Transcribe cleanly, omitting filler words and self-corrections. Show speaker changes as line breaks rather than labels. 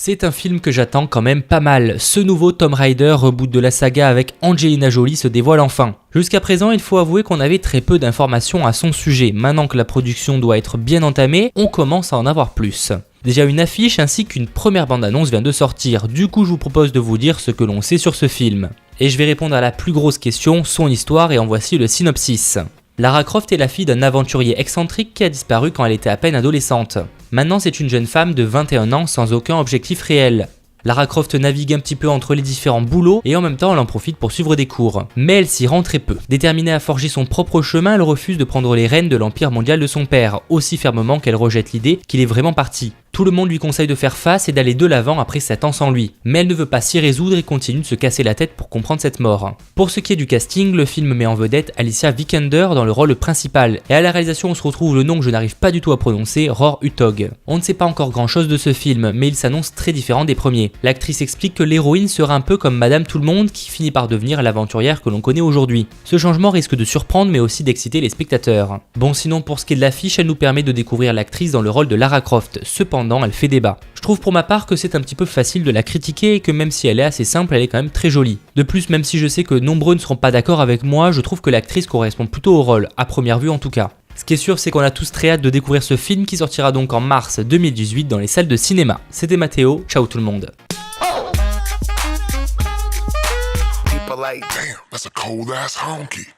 C'est un film que j'attends quand même pas mal. Ce nouveau Tomb Raider, reboot de la saga avec Angelina Jolie, se dévoile enfin. Jusqu'à présent, il faut avouer qu'on avait très peu d'informations à son sujet. Maintenant que la production doit être bien entamée, on commence à en avoir plus. Déjà une affiche ainsi qu'une première bande-annonce vient de sortir. Du coup, je vous propose de vous dire ce que l'on sait sur ce film. Et je vais répondre à la plus grosse question, son histoire, et en voici le synopsis. Lara Croft est la fille d'un aventurier excentrique qui a disparu quand elle était à peine adolescente. Maintenant, c'est une jeune femme de 21 ans sans aucun objectif réel. Lara Croft navigue un petit peu entre les différents boulots et en même temps elle en profite pour suivre des cours. Mais elle s'y rend très peu. Déterminée à forger son propre chemin, elle refuse de prendre les rênes de l'empire mondial de son père, aussi fermement qu'elle rejette l'idée qu'il est vraiment parti. Tout le monde lui conseille de faire face et d'aller de l'avant après 7 ans sans lui. Mais elle ne veut pas s'y résoudre et continue de se casser la tête pour comprendre cette mort. Pour ce qui est du casting, le film met en vedette Alicia Vikander dans le rôle principal. Et à la réalisation on se retrouve le nom que je n'arrive pas du tout à prononcer, Roar Utog. On ne sait pas encore grand chose de ce film, mais il s'annonce très différent des premiers. L'actrice explique que l'héroïne sera un peu comme Madame Tout-le-Monde qui finit par devenir l'aventurière que l'on connaît aujourd'hui. Ce changement risque de surprendre mais aussi d'exciter les spectateurs. Bon, sinon pour ce qui est de l'affiche, elle nous permet de découvrir l'actrice dans le rôle de Lara Croft. Cependant, elle fait débat. Je trouve pour ma part que c'est un petit peu facile de la critiquer et que même si elle est assez simple, elle est quand même très jolie. De plus, même si je sais que nombreux ne seront pas d'accord avec moi, je trouve que l'actrice correspond plutôt au rôle, à première vue en tout cas. Ce qui est sûr, c'est qu'on a tous très hâte de découvrir ce film qui sortira donc en mars 2018 dans les salles de cinéma. C'était Mathéo, ciao tout le monde.
Like, damn, that's a cold ass honky.